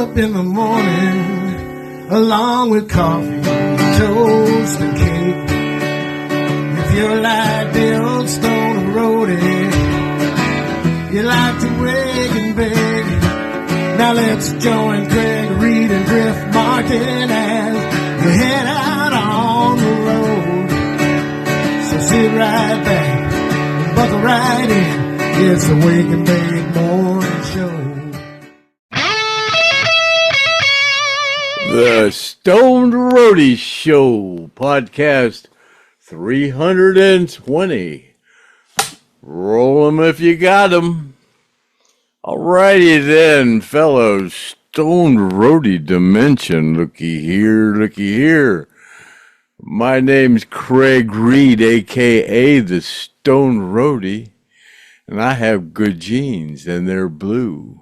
up in the morning, along with coffee, toast, and cake. If you're like the old Stone Roadie, you like to wake and bake. Now let's join Craig, Reed, and Griff Martin as you head out on the road. So sit right back and buckle right in. It's the Wake and Bake Morning Show. The Stoned Roadie Show, podcast 320. Roll 'em if you got 'em. Alrighty then, fellows. Stoned Roadie Dimension. Looky here. My name's Craig Reed, a.k.a. the Stoned Roadie, and I have good jeans, and they're blue.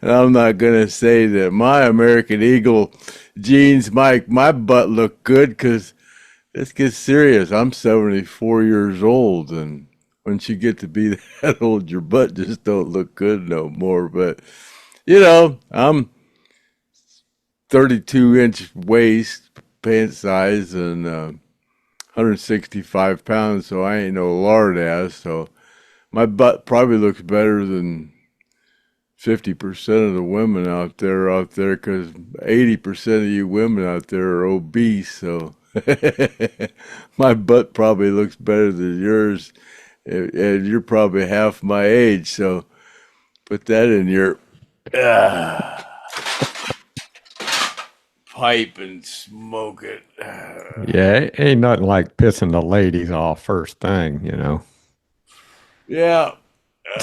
And I'm not going to say that my American Eagle jeans make my butt look good, because let's get serious. I'm 74 years old, and once you get to be that old, your butt just don't look good no more. But, you know, I'm 32-inch waist, pant size, and 165 pounds, so I ain't no lard ass. So my butt probably looks better than 50% of the women out there, because 80% of you women out there are obese. So my butt probably looks better than yours. And you're probably half my age, so put that in your pipe and smoke it. Yeah, it ain't nothing like pissing the ladies off first thing, you know. Yeah.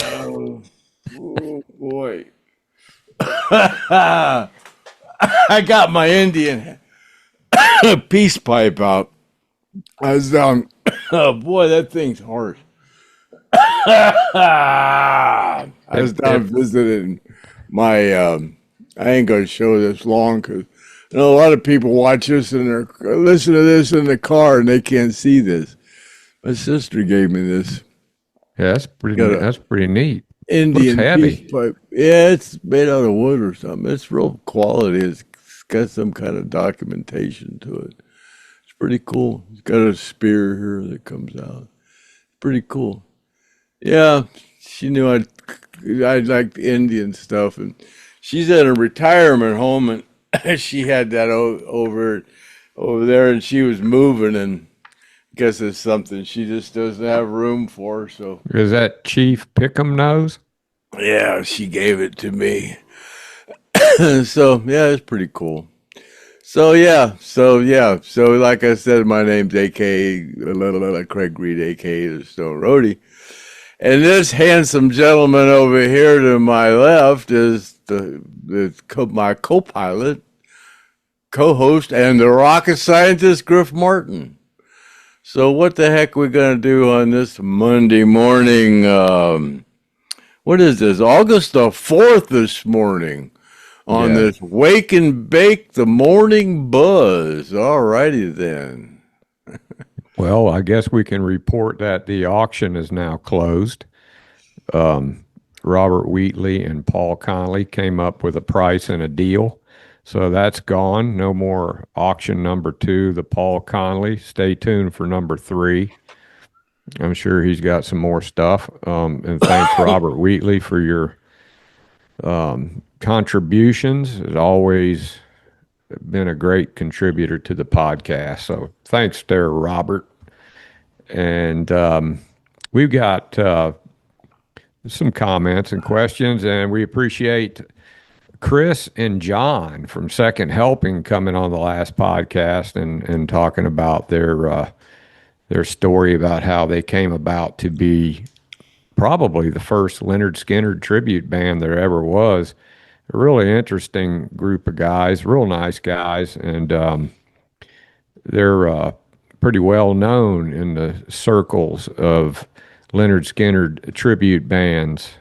Oh boy. I got my Indian peace pipe out. I was down. Oh boy, that thing's harsh. I was down visiting my, I ain't going to show this long, because you know, a lot of people watch this and they're listen to this in the car and they can't see this. My sister gave me this. Yeah, that's pretty neat. Indian Looks heavy. peace pipe. Yeah, it's made out of wood or something. It's real quality. It's got some kind of documentation to it. It's pretty cool. It's got a spear here that comes out. Pretty cool. Yeah, she knew I liked Indian stuff, and she's at a retirement home, and she had that over there, and she was moving, and I guess it's something she just doesn't have room for. So is that Chief Pick'em Nose? Yeah, she gave it to me. So yeah, it's pretty cool. So like I said, my name's a.k.a. Craig Reed, a.k.a. the Stone Roadie. And this handsome gentleman over here to my left is my co-pilot, co-host, and the rocket scientist, Griff Martin. So what the heck are we going to do on this Monday morning? What is this? August the 4th this morning on this Wake and Bake the Morning Buzz. All righty then. Well, I guess we can report that the auction is now closed. Robert Wheatley and Paul Connolly came up with a price and a deal. So that's gone. No more auction number 2, the Paul Connolly. Stay tuned for number 3. I'm sure he's got some more stuff. And thanks, Robert Wheatley, for your contributions. It's always been a great contributor to the podcast. So thanks there, Robert. And we've got some comments and questions, and we appreciate Chris and John from Second Helping coming on the last podcast and talking about their story about how they came about to be probably the first Lynyrd Skynyrd tribute band there ever was. A really interesting group of guys, real nice guys, and they're pretty well known in the circles of Lynyrd Skynyrd tribute bands.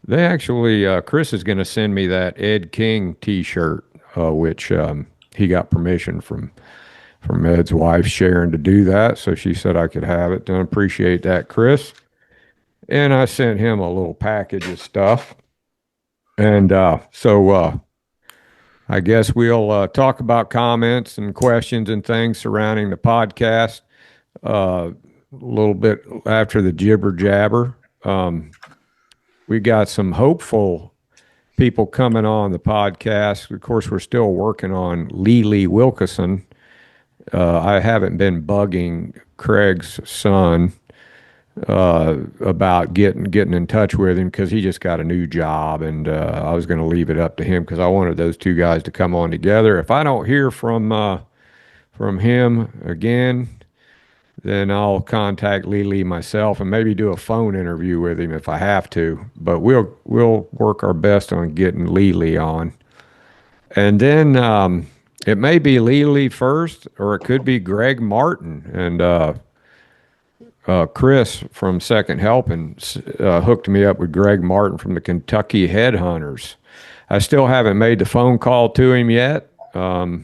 They actually, Chris is going to send me that Ed King t-shirt, which he got permission from Ed's wife, Sharon, to do that. So she said I could have it. And I appreciate that, Chris. and I sent him a little package of stuff. And so I guess we'll talk about comments and questions and things surrounding the podcast a little bit after the jibber jabber. We got some hopeful people coming on the podcast. Of course, we're still working on Lee Wilkeson. I haven't been bugging Craig's son about getting in touch with him because he just got a new job, and I was going to leave it up to him because I wanted those two guys to come on together. If I don't hear from him again, then I'll contact Lee myself and maybe do a phone interview with him if I have to. But we'll work our best on getting Lee on, and then it may be Lee first, or it could be Greg Martin. And Chris from Second Helping hooked me up with Greg Martin from the Kentucky Headhunters. I still haven't made the phone call to him yet. I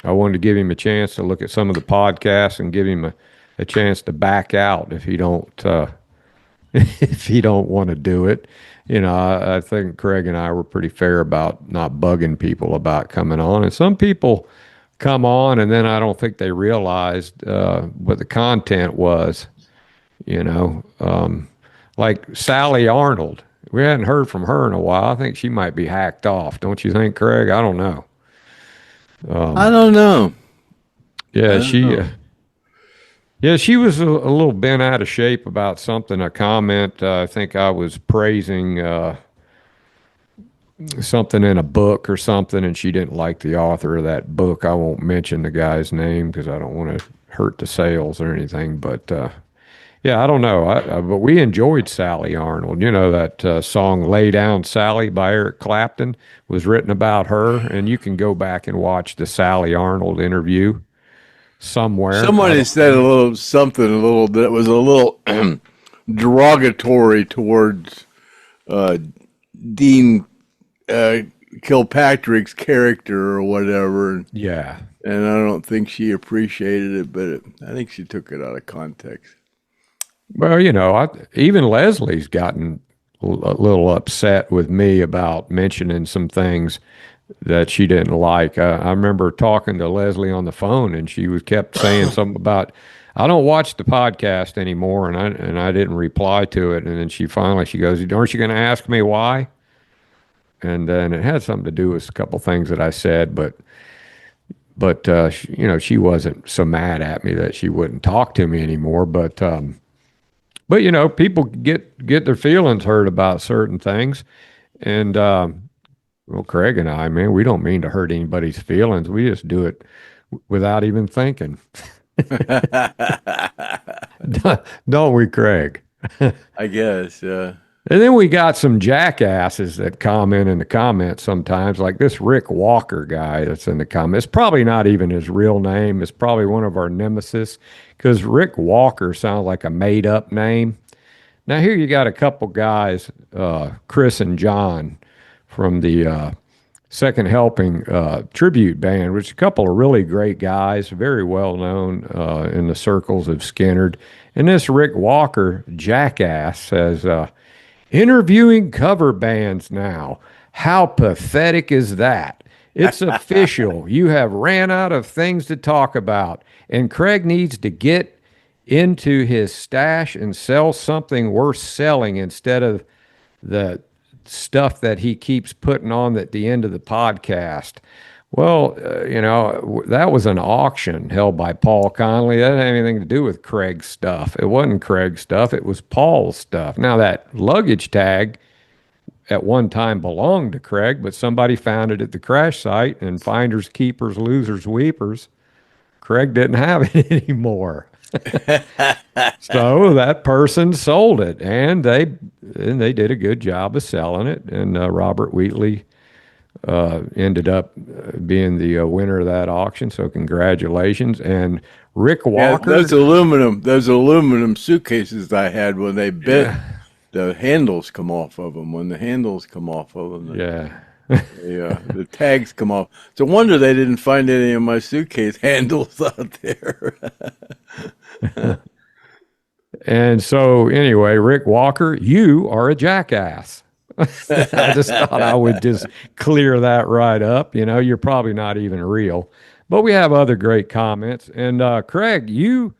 wanted to give him a chance to look at some of the podcasts and give him a chance to back out if he don't if he don't want to do it. You know, I think Craig and I were pretty fair about not bugging people about coming on. And some people come on and then I don't think they realized what the content was. You know, like Sally Arnold. We hadn't heard from her in a while. I think she might be hacked off. Don't you think, Craig? I don't know. I don't know. Yeah, she was a little bent out of shape about something, a comment. I think I was praising something in a book or something, and she didn't like the author of that book. I won't mention the guy's name because I don't want to hurt the sales or anything, but yeah, I don't know. But we enjoyed Sally Arnold. You know, that song Lay Down Sally by Eric Clapton was written about her, and you can go back and watch the Sally Arnold interview somewhere. Somebody said something that was a little derogatory towards Dean Kilpatrick's character or whatever. Yeah. And I don't think she appreciated it, but I think she took it out of context. Well, you know, even Leslie's gotten a little upset with me about mentioning some things that she didn't like. I remember talking to Leslie on the phone, and she kept saying something about, I don't watch the podcast anymore, and I didn't reply to it. And then she goes, aren't you going to ask me why? And then it had something to do with a couple things that I said, but you know, she wasn't so mad at me that she wouldn't talk to me anymore. But you know, people get their feelings hurt about certain things, and well, Craig and I, man, we don't mean to hurt anybody's feelings. We just do it without even thinking. Don't we, Craig? I guess, yeah. And then we got some jackasses that comment in the comments sometimes, like this Rick Walker guy that's in the comments. It's probably not even his real name. It's probably one of our nemesis, because Rick Walker sounds like a made-up name. Now, here you got a couple guys, Chris and John, from the Second Helping tribute band, which is a couple of really great guys, very well known in the circles of Skynyrd. And this Rick Walker jackass says, interviewing cover bands now. How pathetic is that? It's official. You have ran out of things to talk about, and Craig needs to get into his stash and sell something worth selling instead of the stuff that he keeps putting on at the end of the podcast. Well, you know, that was an auction held by Paul Connolly. That didn't have anything to do with Craig's stuff. It wasn't Craig's stuff. It was Paul's stuff. Now, that luggage tag at one time belonged to Craig, but somebody found it at the crash site, and finders, keepers, losers, weepers. Craig didn't have it anymore. So that person sold it, and they did a good job of selling it. And Robert Wheatley ended up being the winner of that auction. So congratulations. And Rick Walker. Yeah, those aluminum suitcases I had, when they bent, the handles come off of them. When the handles come off of them, the tags come off. It's a wonder they didn't find any of my suitcase handles out there. And so, anyway, Rick Walker, you are a jackass. I just thought I would just clear that right up. You know, you're probably not even real. But we have other great comments. And Craig, you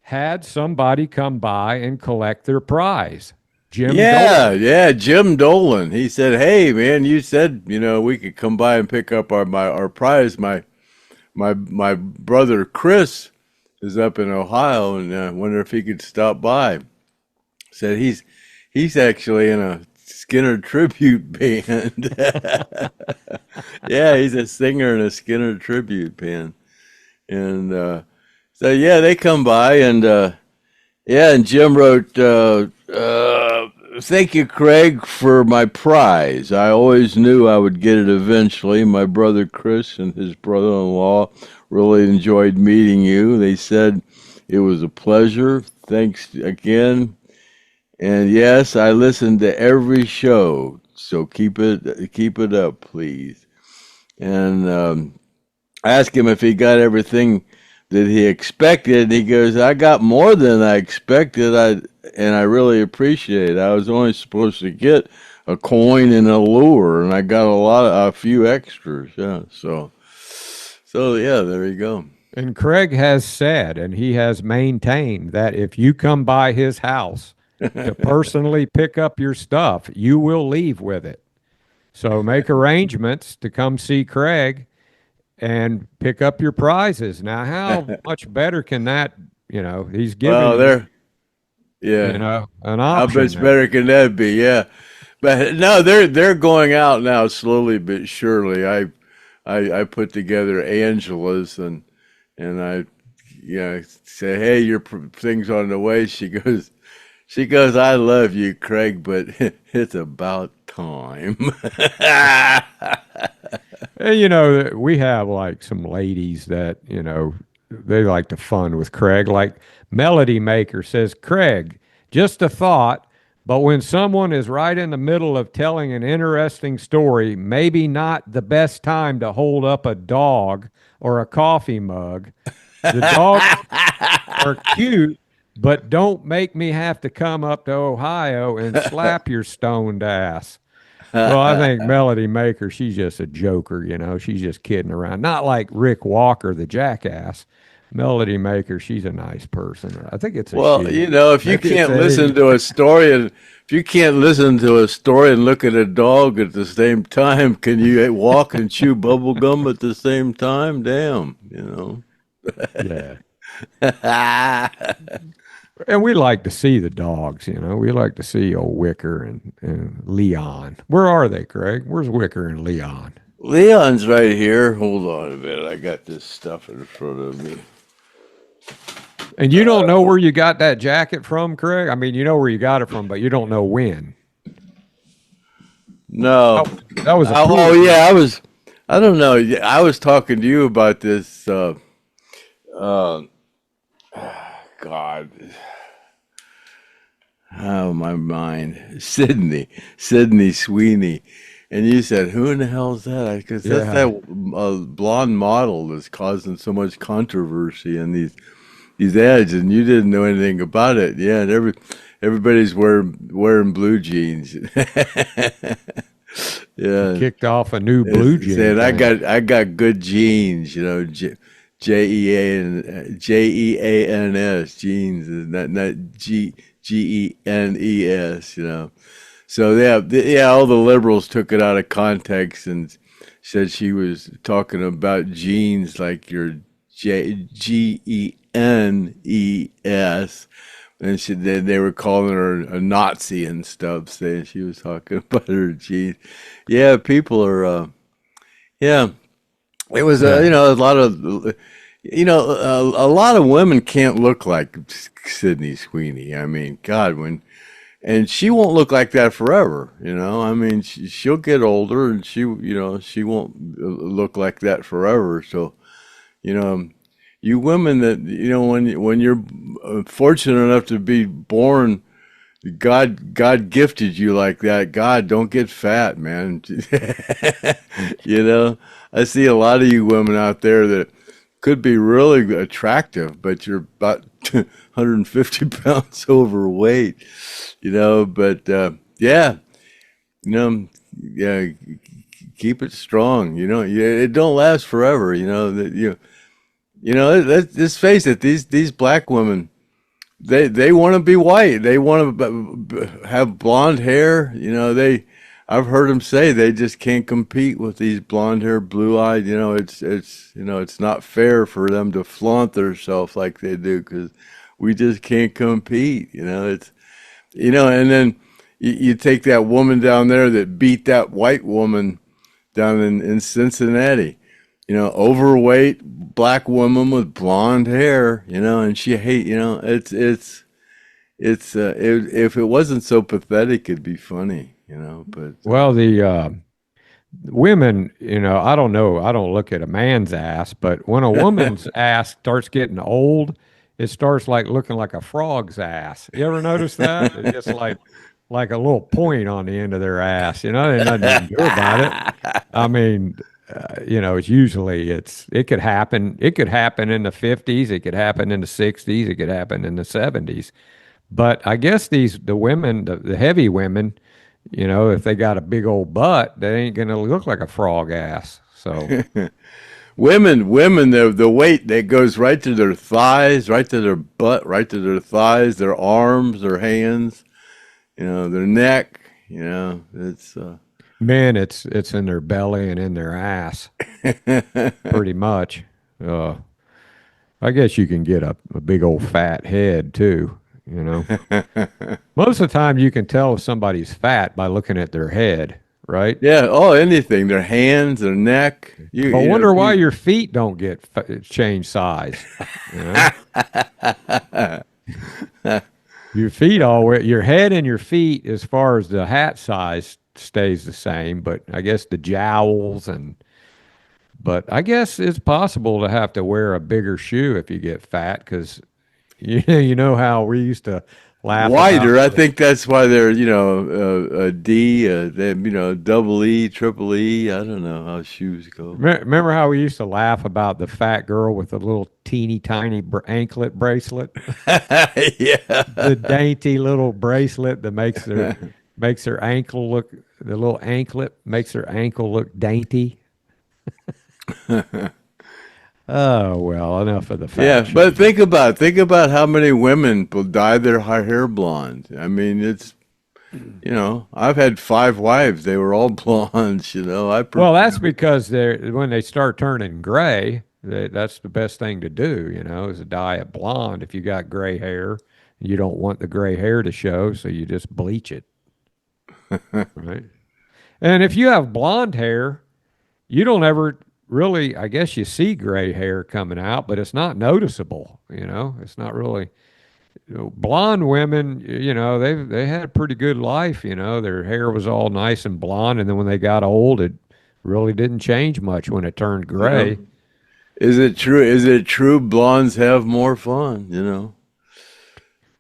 had somebody come by and collect their prize. Jim Yeah, Dolan. yeah, Jim Dolan. He said, "Hey, man, you said we could come by and pick up our prize. My brother Chris is up in Ohio, and I wonder if he could stop by." Said he's actually in a Skinner tribute band. Yeah, he's a singer in a Skinner tribute band, and so yeah, they come by, and yeah, and Jim wrote, "Thank you, Craig, for my prize. I always knew I would get it eventually. My brother Chris and his brother-in-law really enjoyed meeting you. They said it was a pleasure. Thanks again. And yes, I listened to every show, so keep it up, please." And I asked him if he got everything that he expected, and he goes, "I got more than I expected. I really appreciate it. I was only supposed to get a coin and a lure, and I got a few extras." Yeah, so yeah, there you go. And Craig has said, and he has maintained, that if you come by his house to personally pick up your stuff, you will leave with it. So make arrangements to come see Craig and pick up your prizes. Now, how much better can that, he's Well, giving there, you, yeah. an How option much there. better can that be? Yeah, but no, they're going out now slowly but surely. I put together Angela's, and I say, "Hey, your thing's on the way." She goes, "I love you, Craig, but it's about time." And we have like some ladies that, they like to fun with Craig. Like Melody Maker says, "Craig, just a thought, but when someone is right in the middle of telling an interesting story, maybe not the best time to hold up a dog or a coffee mug. The dogs are cute, but don't make me have to come up to Ohio and slap your stoned ass." Well, I think Melody Maker, she's just a joker, she's just kidding around. Not like Rick Walker, the jackass. Melody Maker, she's a nice person. I think it's a Well, she. if you Maybe it's can't a listen to a story and if you can't listen to a story and look at a dog at the same time, can you walk and chew bubble gum at the same time? Damn. yeah. And we like to see the dogs, We like to see old Wicker and Leon. Where are they, Craig? Where's Wicker and Leon? Leon's right here. Hold on a minute. I got this stuff in front of me. And you don't know where you got that jacket from, Craig? I mean, you know where you got it from, but you don't know when. No. That was a Oh yeah, I don't know. I was talking to you about this. God. Oh, my mind. Sydney Sweeney. And you said, "Who in the hell is that?" Because that's Yeah. that blonde model that's causing so much controversy in these ads, and you didn't know anything about it. Yeah, and everybody's wearing blue jeans. Yeah, Kicked off a new blue jean saying thing. I got good genes. Jeans, jeans, not Genes. So yeah, all the liberals took it out of context and said she was talking about genes like your Genes, and they were calling her a Nazi and stuff, saying she was talking about her genes. Yeah, people are. Yeah, it was Yeah. a lot of. A lot of women can't look like Sydney Sweeney. I mean, God, and she won't look like that forever. I mean, she'll get older, and she won't look like that forever. So, you know, you women that when you're fortunate enough to be born, God gifted you like that. God, don't get fat, man. I see a lot of you women out there that could be really attractive, but you're about 150 pounds overweight, but yeah, yeah, keep it strong. It don't last forever. Let's face it. These black women, they want to be white. They want to have blonde hair. I've heard them say they just can't compete with these blonde hair, blue eyed. It's not fair for them to flaunt themselves like they do because we just can't compete. And then you take that woman down there that beat that white woman down in Cincinnati, overweight black woman with blonde hair, and she if it wasn't so pathetic, it'd be funny, but. Well, the women, I don't know. I don't look at a man's ass, but when a woman's ass starts getting old, it starts like looking like a frog's ass. You ever notice that? It's just like a little point on the end of their ass. There's nothing you can do about it. I mean, it's usually it could happen. It could happen in the 50s. It could happen in the 60s. It could happen in the 70s. But I guess the women, the heavy women, if they got a big old butt, they ain't gonna look like a frog ass. So. Women, the weight that goes right to their thighs, right to their butt, right to their thighs, their arms, their hands, their neck, it's Men, it's in their belly and in their ass, pretty much. I guess you can get a big old fat head too, Most of the time you can tell if somebody's fat by looking at their head, right? Yeah, anything, their hands, their neck. I wonder why your feet don't get change size. Your feet your head and your feet, as far as the hat size, stays the same, but I guess the jowls but I guess it's possible to have to wear a bigger shoe if you get fat, because you know how we used to laugh wider. I think that's why they're a D, double E, triple E. I don't know how shoes go. Remember how we used to laugh about the fat girl with the little teeny tiny anklet bracelet? Yeah, the dainty little bracelet that makes her ankle look. The little anklet makes her ankle look dainty. Oh, well, enough of the fat. Yeah, but think about how many women will dye their hair blonde. I mean, it's, I've had 5 wives. They were all blondes, Well, that's because when they start turning gray, that's the best thing to do, is to dye it blonde. If you got gray hair, you don't want the gray hair to show, so you just bleach it. Right? And if you have blonde hair, you don't ever really, I guess you see gray hair coming out, but it's not noticeable, it's not really. Blonde women, they had a pretty good life, their hair was all nice and blonde, and then when they got old, it really didn't change much when it turned gray. Yeah. Is it true blondes have more fun,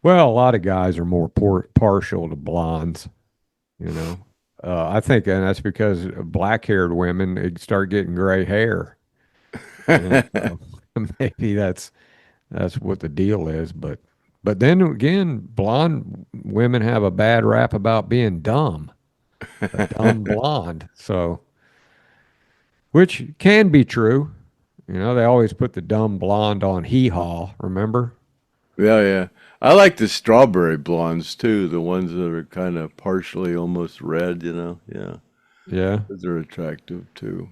Well, a lot of guys are more partial to blondes, I think, and that's because black-haired women, they start getting gray hair. Maybe that's what the deal is. But then again, blonde women have a bad rap about being dumb, a dumb blonde. So, which can be true. They always put the dumb blonde on Hee Haw. Remember? Yeah. I like the strawberry blondes too, the ones that are kind of partially almost red, Yeah. Yeah. They're attractive too.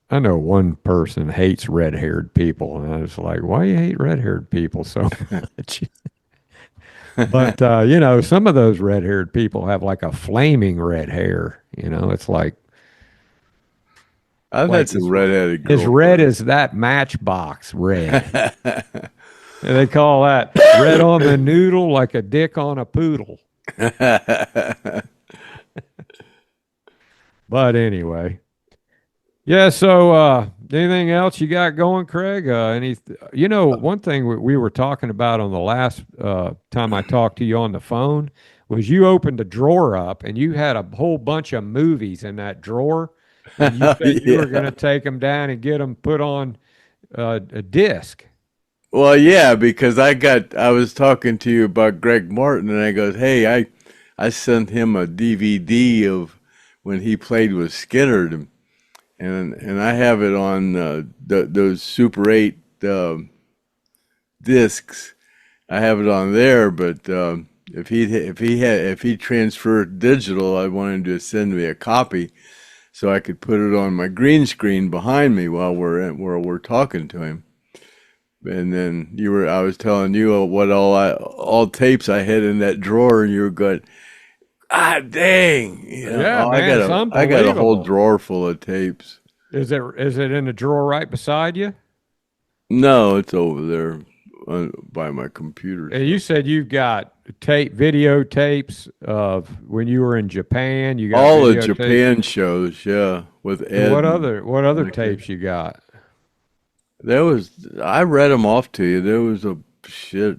I know one person hates red-haired people, and I was like, why you hate red-haired people so much? But, some of those red-haired people have like a flaming red hair. It's like. I've had some red-headed girls. As red as that Matchbox red. And they call that red on the noodle like a dick on a poodle. But anyway. Yeah, so anything else you got going, Craig? One thing we were talking about on the last time I talked to you on the phone was you opened a drawer up and you had a whole bunch of movies in that drawer. And you said you were going to take them down and get them put on a disc. Well, yeah, because I was talking to you about Greg Martin, and I goes, hey, I sent him a DVD of when he played with Skynyrd, and I have it on those Super 8 discs. I have it on there, but if he transferred digital, I wanted him to send me a copy so I could put it on my green screen behind me while we're talking to him. And then I was telling you what all tapes I had in that drawer, and you were going, ah, dang, Yeah, oh, man, it's I got a whole unbelievable. drawer full of tapes. Is it in the drawer right beside you? No, it's over there by my computer. And you said you've got videotapes of when you were in Japan. You got All the videotapes. Japan shows, yeah, with And Ed. what other Okay. tapes you got? I read them off to you. There was a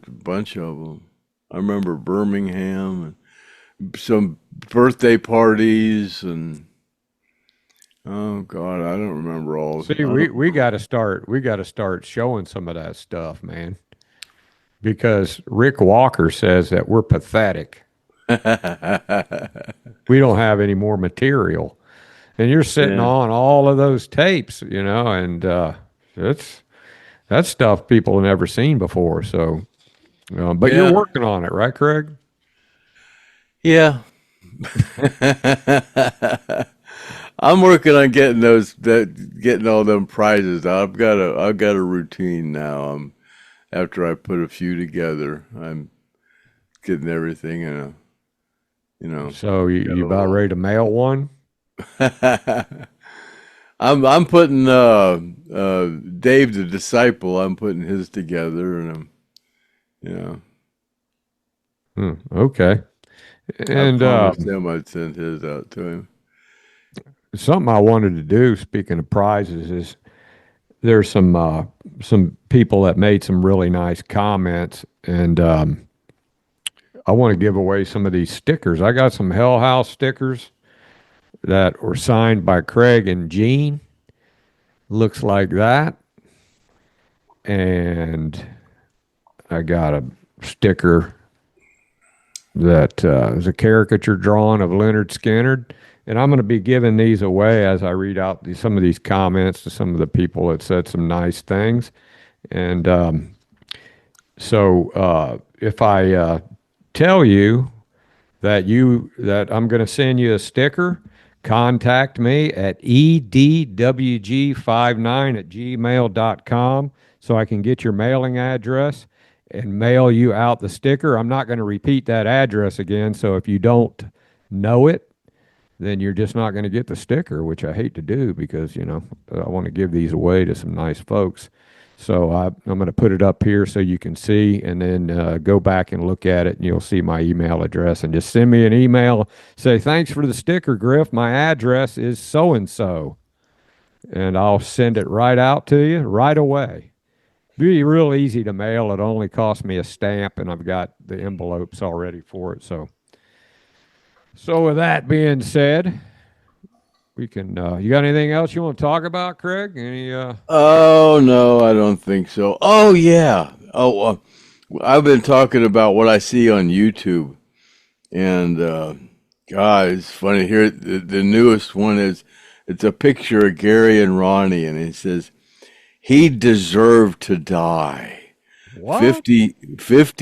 bunch of them. I remember Birmingham and some birthday parties and oh God, I don't remember all. See, we got to start. We got to start showing some of that stuff, man. Because Rick Walker says that we're pathetic. We don't have any more material, and you're sitting Yeah. on all of those tapes, and that's stuff people have never seen before. So, but you're Yeah. working on it, right, Craig? Yeah. I'm working on getting all them prizes. I've got a routine now. After I put a few together, I'm getting everything in So got you a about ready to mail one? I'm putting Dave the Disciple. I'm putting his together, and Okay. I And promised him I'd send his out to him. something I wanted to do, speaking of prizes, is there's some people that made some really nice comments, and I want to give away some of these stickers. I got some Hell House stickers that were signed by Craig and Gene. Looks like that. And I got a sticker that is a caricature drawing of Lynyrd Skynyrd. And I'm going to be giving these away as I read out some of these comments to some of the people that said some nice things. And so if I tell you that I'm going to send you a sticker, contact me at edwg59@gmail.com so I can get your mailing address and mail you out the sticker. I'm not going to repeat that address again, so if you don't know it, then you're just not going to get the sticker, which I hate to do because, I want to give these away to some nice folks. So I'm going to put it up here so you can see, and then go back and look at it, and you'll see my email address. And just send me an email. Say, thanks for the sticker, Griff. My address is so-and-so. And I'll send it right out to you right away. Be real easy to mail. It only costs me a stamp, and I've got the envelopes already for it. So with that being said, we can. You got anything else you want to talk about, Craig? Any? Oh no, I don't think so. Oh yeah. I've been talking about what I see on YouTube, and God, it's funny here. The newest one it's a picture of Gary and Ronnie, and it says he deserved to die. What? 50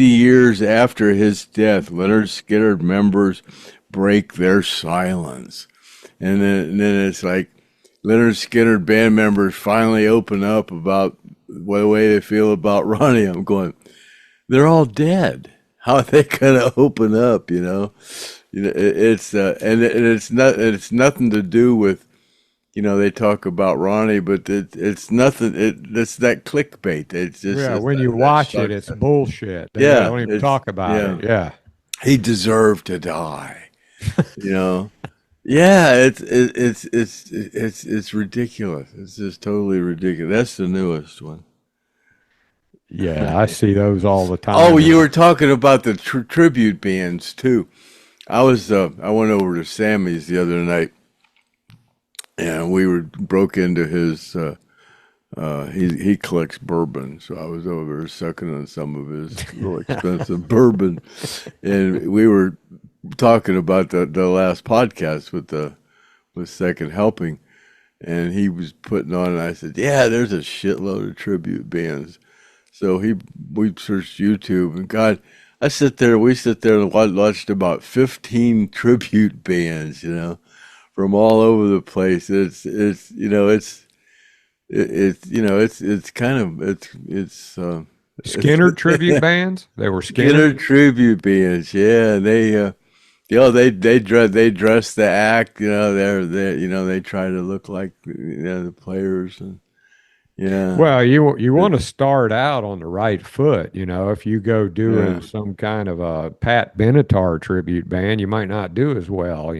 years after his death, Lynyrd Skynyrd members break their silence. And then it's like Lynyrd Skynyrd band members finally open up about the way they feel about Ronnie. I'm going, they're all dead. How are they gonna open up? It's it's nothing to do with they talk about Ronnie, but it's nothing. It's that clickbait. It's just When you watch it, it's bullshit. They Yeah, don't even talk about it. Yeah. he deserved to die. Yeah, it's ridiculous. It's just totally ridiculous. That's the newest one. Yeah, I see those all the time. Oh, you were talking about the tribute bands too. I went over to Sammy's the other night, and we broke into his he collects bourbon, so I was over there sucking on some of his real expensive bourbon, and we were talking about the last podcast with Second Helping, and he was putting on, and I said, "Yeah, there's a shitload of tribute bands." So we searched YouTube, and God, we sit there and watched about 15 tribute bands, from all over the place. It's kind of it's Skynyrd tribute bands. They were Skinner Skynyrd. tribute bands. Yeah, they dress the act. They try to look like the players, and yeah, Well, you want to start out on the right foot. If you go doing yeah. some kind of a Pat Benatar tribute band, you might not do as well.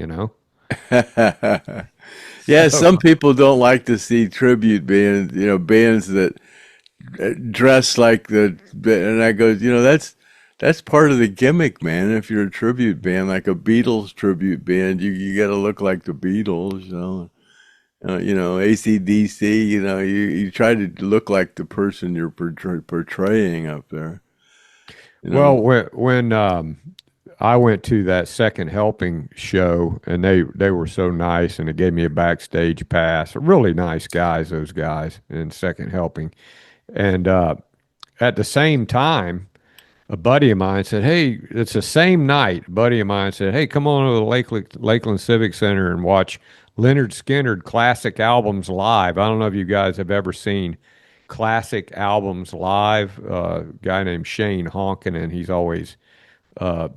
Yeah, So, some people don't like to see tribute bands, bands that dress like and I go, that's part of the gimmick, man. If you're a tribute band, like a Beatles tribute band, you got to look like the Beatles, AC/DC, you try to look like the person you're portraying up there, well, when I went to that Second Helping show, and they were so nice, and they gave me a backstage pass. Really nice guys, those guys in Second Helping. And at the same time, a buddy of mine said, "Hey, it's the same night." A buddy of mine said, "Hey, come on over to the Lakeland Civic Center and watch Lynyrd Skynyrd classic albums live." I don't know if you guys have ever seen classic albums live. A guy named Shane Honkin, he's always a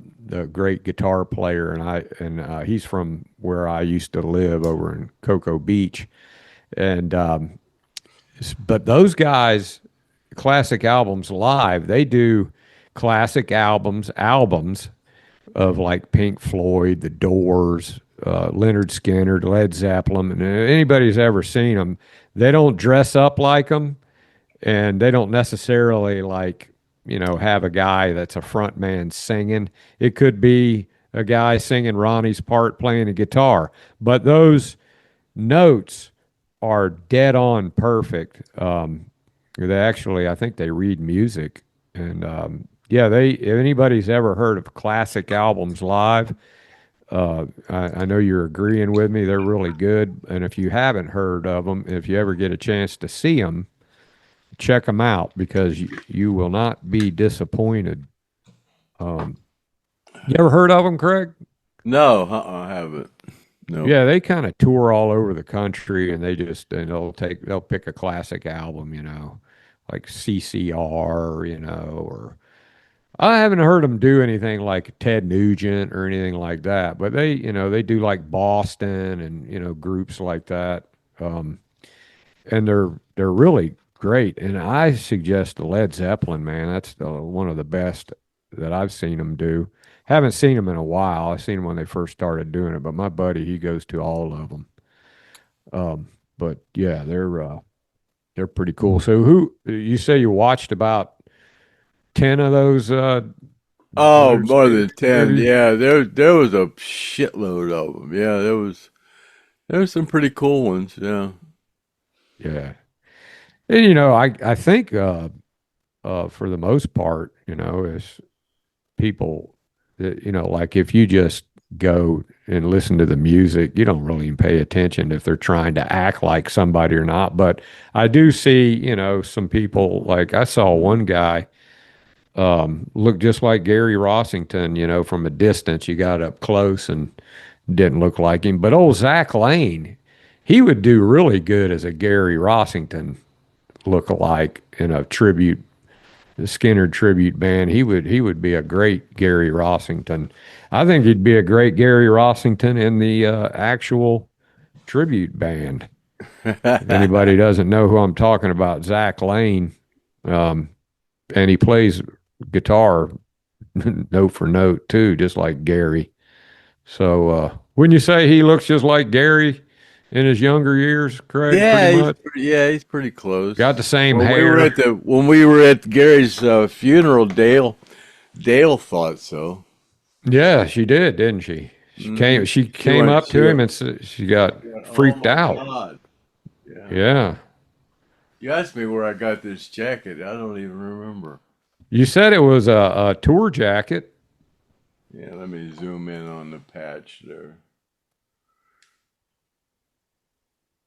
great guitar player, and he's from where I used to live over in Cocoa Beach, and but those guys, classic albums live, they do classic albums of like Pink Floyd, The Doors, Lynyrd Skynyrd, Led Zeppelin, and anybody's ever seen them, they don't dress up like them, and they don't necessarily have a guy that's a front man singing. It could be a guy singing Ronnie's part playing a guitar, but those notes are dead on perfect. I think they read music, and yeah, if anybody's ever heard of classic albums live, I know you're agreeing with me. They're really good, and if you haven't heard of them, if you ever get a chance to see them, check them out because you will not be disappointed. You ever heard of them, Craig? No, I haven't. No. Yeah, they kind of tour all over the country, and they'll pick a classic album, like CCR, or I haven't heard them do anything like Ted Nugent or anything like that, but they do like Boston and groups like that, and they're really great. And I suggest the Led Zeppelin, man. That's one of the best that I've seen them do. Haven't seen them in a while. I seen them when they first started doing it, but my buddy, he goes to all of them. But yeah, they're pretty cool. So who you say you watched about 10 of those? Oh, Lynyrd more than Skynyrd 10. tributes? Yeah, there was a shitload of them. Yeah, there was some pretty cool ones. Yeah. Yeah, and I think for the most part, is people that like if you just go and listen to the music, you don't really pay attention if they're trying to act like somebody or not. But I do see, some people, like I saw one guy look just like Gary Rossington, from a distance. You got up close and didn't look like him. But old Zach Lane, he would do really good as a Gary Rossington look-alike in a tribute, the Skinner tribute band. He would be a great Gary Rossington. I think he'd be a great Gary Rossington in the actual tribute band. If anybody doesn't know who I'm talking about, Zach Lane, and he plays guitar note for note too, just like Gary. So wouldn't you say he looks just like Gary in his younger years, Craig? Yeah, Pretty much. he's pretty close. Got the same When hair. when we were at Gary's funeral, Dale thought so. Yeah, she did, didn't she? She came. She came up to him and she got freaked Oh my out. God. Yeah. Yeah. You asked me where I got this jacket. I don't even remember. You said it was a tour jacket. Yeah, let me zoom in on the patch there.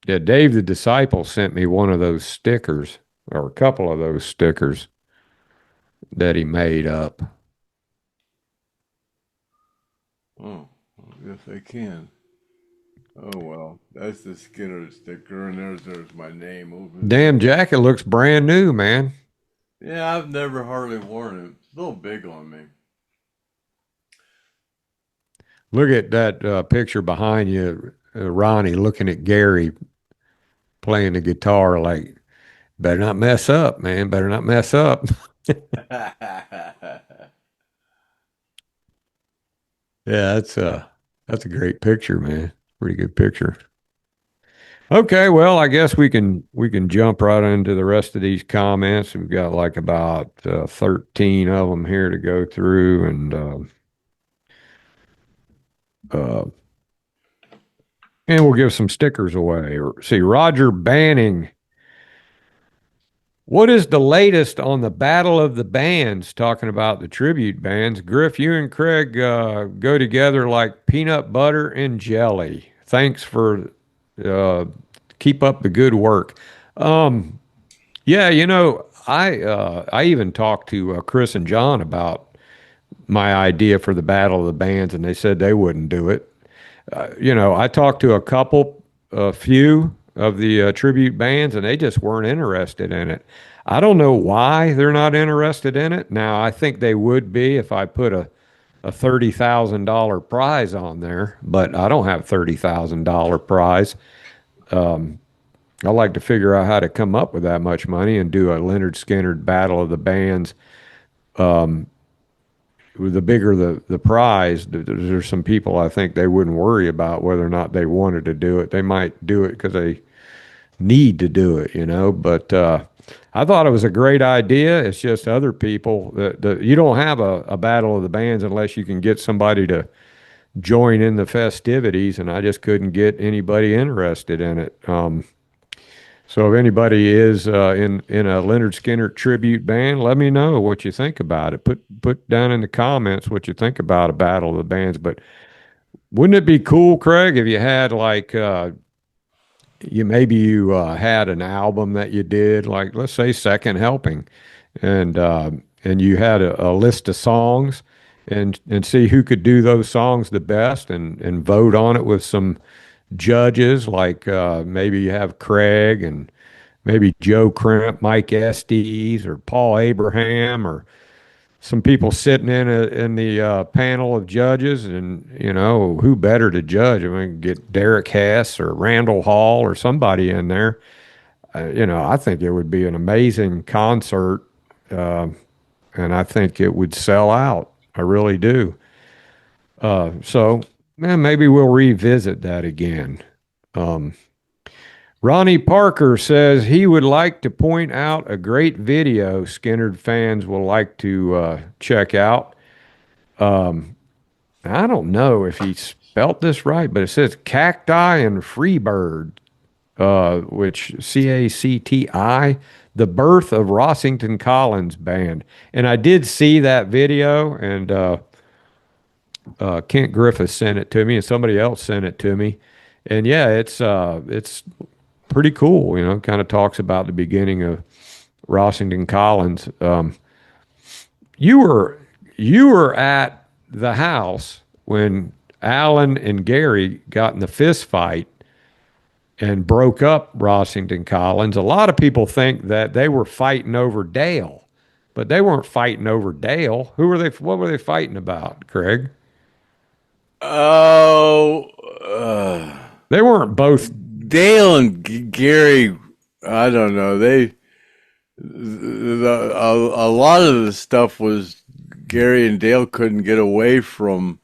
Yeah, Dave the Disciple sent me one of those stickers, or a couple of those stickers that he made up. Oh, yes, I can. Oh, well, that's the Skinner sticker, and there's my name over there. Damn jacket looks brand new, man. Yeah, I've never hardly worn it. It's a little big on me. Look at that picture behind you, Ronnie, looking at Gary playing the guitar like, better not mess up, man. Better not mess up. Yeah, that's a great picture, man. Pretty good picture. Okay, well, I guess we can jump right into the rest of these comments. We've got like about 13 of them here to go through, uh, and we'll give some stickers away. Or see, Roger Banning. What is the latest on the Battle of the Bands? Talking about the tribute bands. Griff, you and Craig go together like peanut butter and jelly. Thanks for uh, keep up the good work. Yeah, I even talked to Chris and John about my idea for the Battle of the Bands, and they said they wouldn't do it. I talked to a few of the tribute bands, and they just weren't interested in it. I don't know why they're not interested in it. Now, I think they would be if I put a $30,000 prize on there, but I don't have $30,000 prize. I like to figure out how to come up with that much money and do a Lynyrd Skynyrd Battle of the Bands. The bigger the prize, there's some people I think they wouldn't worry about whether or not they wanted to do it. They might do it because they need to do it, But I thought it was a great idea. It's just other people that you don't have a Battle of the Bands unless you can get somebody to join in the festivities, and I just couldn't get anybody interested in it. So if anybody is in a Lynyrd Skynyrd tribute band, let me know what you think about it. Put down in the comments what you think about a Battle of the Bands. But wouldn't it be cool, Craig, if you had like you had an album that you did, like let's say Second Helping, and you had a list of songs, and see who could do those songs the best, and vote on it with some judges, like maybe you have Craig and maybe Joe Crimp, Mike Estes, or Paul Abraham, or some people sitting in the panel of judges, and who better to judge? I mean, get Derek Hess or Randall Hall or somebody in there. I think it would be an amazing concert, and I think it would sell out. I really do. So maybe we'll revisit that again. Ronnie Parker says he would like to point out a great video Skynyrd fans will like to check out. I don't know if he spelt this right, but it says Cacti and Freebird, which Cacti, the birth of Rossington Collins Band. And I did see that video, and Kent Griffith sent it to me, and somebody else sent it to me. And yeah, it's pretty cool. Kind of talks about the beginning of Rossington Collins. You were at the house when Alan and Gary got in the fist fight and broke up Rossington Collins. A lot of people think that they were fighting over Dale, but they weren't fighting over Dale. What were they fighting about, Craig? Oh, They weren't both. Dale and Gary, I don't know. A lot of the stuff was Gary and Dale couldn't get away from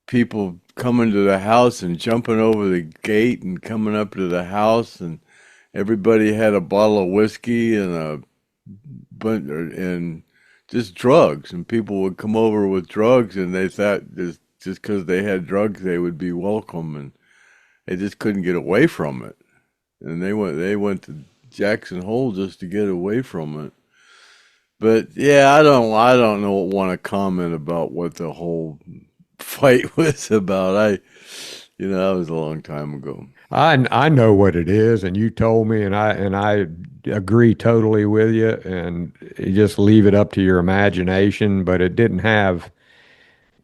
people coming to the house and jumping over the gate and coming up to the house, and everybody had a bottle of whiskey and just drugs, and people would come over with drugs, and they thought just because they had drugs they would be welcome, and they just couldn't get away from it. And they went to Jackson Hole just to get away from it. But yeah, I don't know, want to comment about what the whole fight was about. That was a long time ago. I know what it is, and you told me, and I agree totally with you. And you just leave it up to your imagination. But it didn't have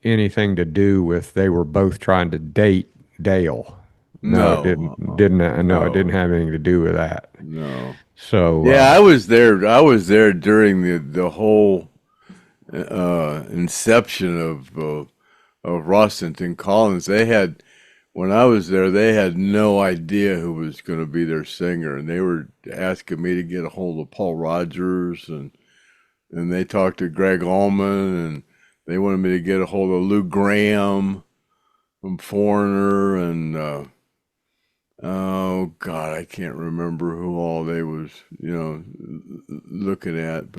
anything to do with they were both trying to date Dale. No, it No, didn't. No, it didn't no, have anything to do with that. no. So Yeah, I was there. I was there during the whole inception of Rossington Collins. When I was there, they had no idea who was going to be their singer, and they were asking me to get a hold of Paul Rogers, and they talked to Greg Allman, and they wanted me to get a hold of Lou Graham from Foreigner, and oh God, I can't remember who all they was looking at,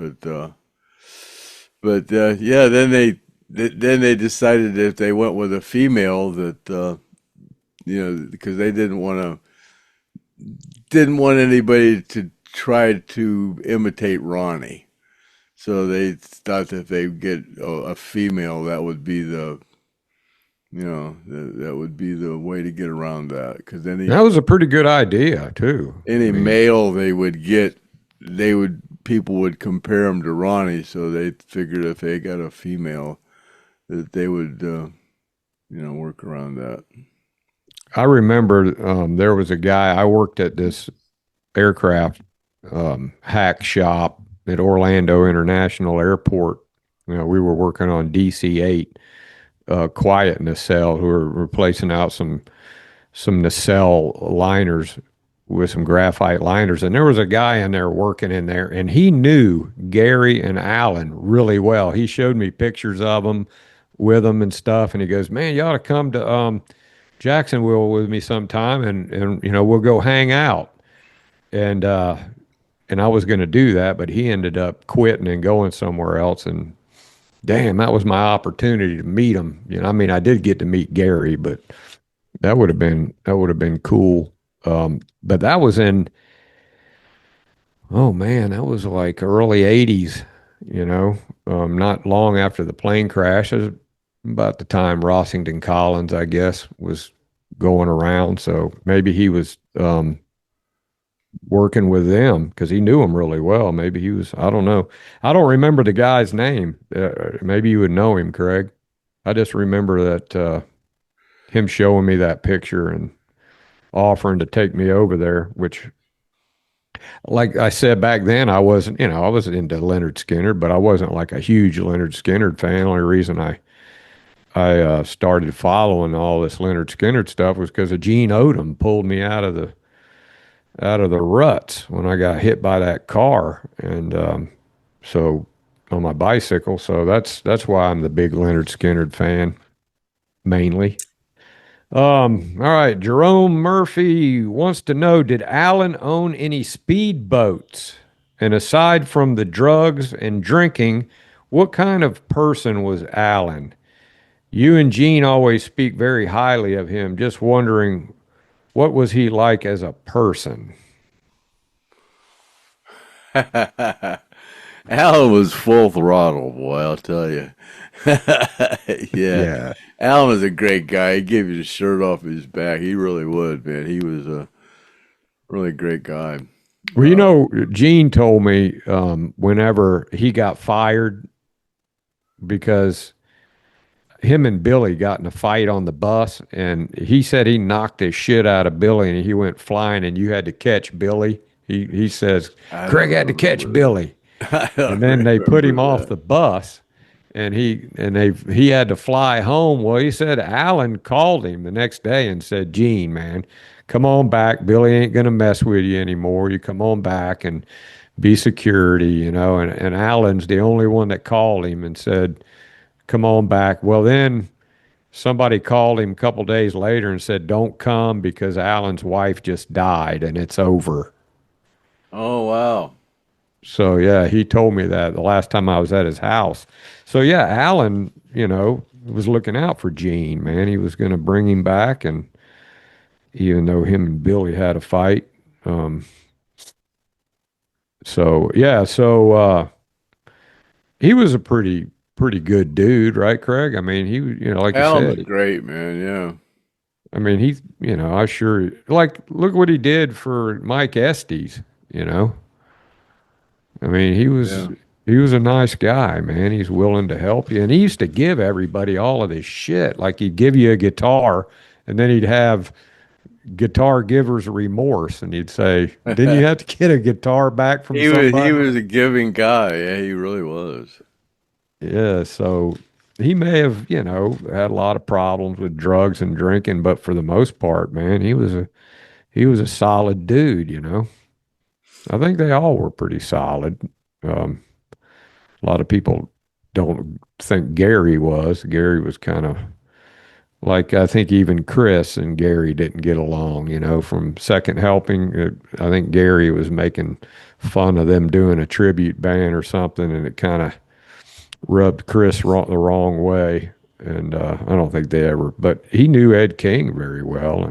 but yeah, then they decided if they went with a female that because they didn't want anybody to try to imitate Ronnie. So they thought that if they get a female, that would be that would be the way to get around that. Because that was a pretty good idea too. Any male they would get, people would compare them to Ronnie. So they figured if they got a female, that they would work around that. I remember there was a guy, I worked at this aircraft hack shop at Orlando International Airport. We were working on DC-8 quiet nacelle. We were replacing out some nacelle liners with some graphite liners. And there was a guy in there working in there, and he knew Gary and Alan really well. He showed me pictures of them with them and stuff. And he goes, man, you ought to come to Jacksonville with me sometime, and we'll go hang out. And I was going to do that, but he ended up quitting and going somewhere else. And damn, that was my opportunity to meet him. I did get to meet Gary, but that would have been cool. But that was that was like early '80s. Not long after the plane crash. It was about the time Rossington Collins, I guess, was going around. So maybe he was working with them because he knew them really well. Maybe he was, I don't know. I don't remember the guy's name. Maybe you would know him, Craig. I just remember that him showing me that picture and offering to take me over there, which, like I said back then, I wasn't into Lynyrd Skynyrd, but I wasn't like a huge Lynyrd Skynyrd fan. The only reason I started following all this Lynyrd Skynyrd stuff was because of Gene Odom pulled me out of the ruts when I got hit by that car, and so on my bicycle. So that's why I'm the big Lynyrd Skynyrd fan, mainly. All right, Jerome Murphy wants to know, did Alan own any speedboats? And aside from the drugs and drinking, what kind of person was Alan? You and Gene always speak very highly of him. Just wondering, what was he like as a person? Alan was full throttle, boy, I'll tell you. Yeah. Alan was a great guy. He gave you the shirt off his back. He really would, man. He was a really great guy. Well, Gene told me whenever he got fired, because him and Billy got in a fight on the bus, and he said he knocked the shit out of Billy, and he went flying, and you had to catch Billy. He says Craig had to catch Billy, and then they put him off the bus, and he had to fly home. Well, he said Alan called him the next day and said, Gene, man, come on back. Billy ain't gonna mess with you anymore. You come on back and be security, and Alan's the only one that called him and said, come on back. Well, then somebody called him a couple days later and said, don't come because Alan's wife just died and it's over. Oh, wow. So, yeah, he told me that the last time I was at his house. So, yeah, Alan, was looking out for Gene, man. He was going to bring him back, and even though him and Billy had a fight, So yeah, he was a pretty good dude, right, Craig? I mean, like you Alan's said, great, man. Yeah. I mean, I sure like look what he did for Mike Estes, you know. I mean, Yeah. he was a nice guy, man. He's willing to help you, and he used to give everybody all of this shit. Like he'd give you a guitar, and then he'd have guitar giver's remorse, and he'd say, "Didn't you have to get a guitar back from He somebody?" was a giving guy. Yeah, he really was. Yeah, so he may have, had a lot of problems with drugs and drinking, but for the most part, man, he was a solid dude, you know. I think they all were pretty solid. Um, a lot of people don't think Gary was. Gary was kind of like I think even Chris and Gary didn't get along, from Second Helping. I think Gary was making fun of them doing a tribute band or something, and it kind of rubbed Chris the wrong way. And I don't think they ever, but he knew Ed King very well.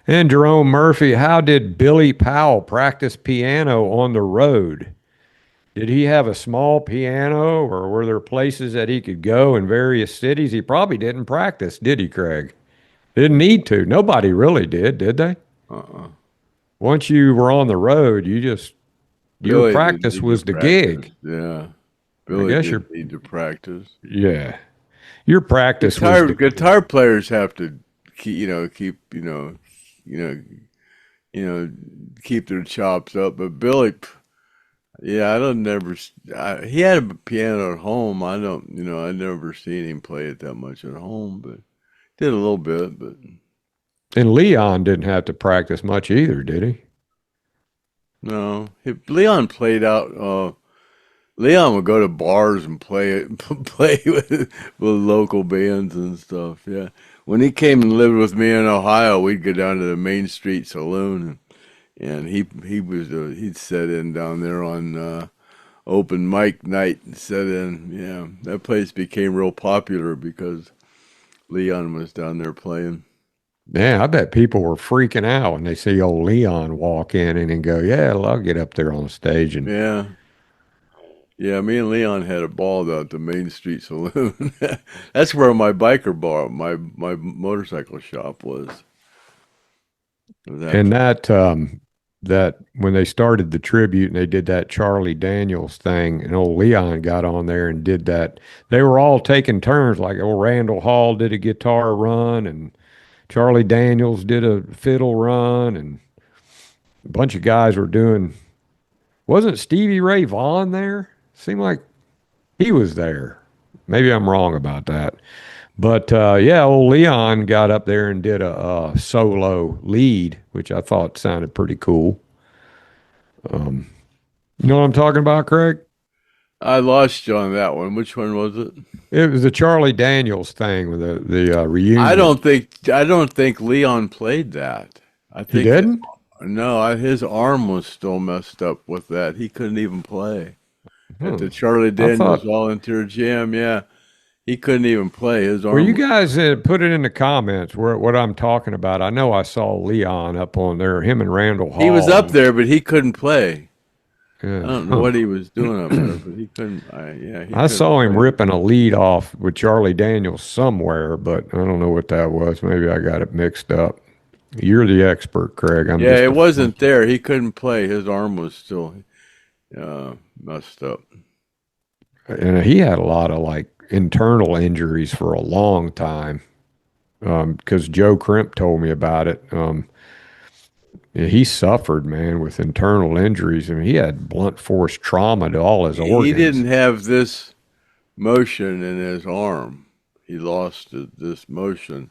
And Jerome Murphy, how did Billy Powell practice piano on the road? Did he have a small piano, or were there places that he could go in various cities? He probably didn't practice, did he, Craig? Didn't need to. Nobody really did they? Uh-uh. Once you were on the road, your Billy didn't practice need was to the practice. gig. Yeah. I Billy guess didn't need to practice. Yeah. Your practice was Guitar players have to keep their chops up. But Billy, yeah, I don't never. He had a piano at home. I never seen him play it that much at home, but did a little bit. But And Leon didn't have to practice much either, did he? no, Leon played out. Leon would go to bars and play with local bands and stuff. Yeah, when he came and lived with me in Ohio, we'd go down to the Main Street Saloon, and he'd sit in down there on open mic night and sit in. Yeah, that place became real popular because Leon was down there playing. Yeah, I bet people were freaking out when they see old Leon walk in and go, "Yeah, well, I'll get up there on the stage." And Yeah. Yeah, me and Leon had a ball down at the Main Street Saloon. That's where my biker bar, my motorcycle shop was. and that when they started the tribute and they did that Charlie Daniels thing, and old Leon got on there and did that. They were all taking turns. Like old Randall Hall did a guitar run, and Charlie Daniels did a fiddle run, and a bunch of guys were doing. Wasn't Stevie Ray Vaughan there? Seemed like he was there. Maybe I'm wrong about that. But yeah, old Leon got up there and did a solo lead, which I thought sounded pretty cool. You know what I'm talking about, Craig? I lost you on that one. Which one was it? It was the Charlie Daniels thing with the reunion. I don't think Leon played that. I think He didn't? No, his arm was still messed up with that. He couldn't even play. At the Charlie Daniels Volunteer Jam, yeah. He couldn't even play. His arm. Well, you guys put it in the comments what I'm talking about. I know I saw Leon up on there, him and Randall Hall. He was up there, but he couldn't play. Yeah. I don't know what he was doing up there, but he couldn't. I saw him ripping a lead off with Charlie Daniels somewhere, but I don't know what that was. Maybe I got it mixed up. You're the expert, Craig. It wasn't there. He couldn't play. His arm was still messed up. And he had a lot of like internal injuries for a long time because Joe Crimp told me about it. He suffered, man, with internal injuries. I mean, he had blunt force trauma to all his organs. He didn't have this motion in his arm. He lost this motion.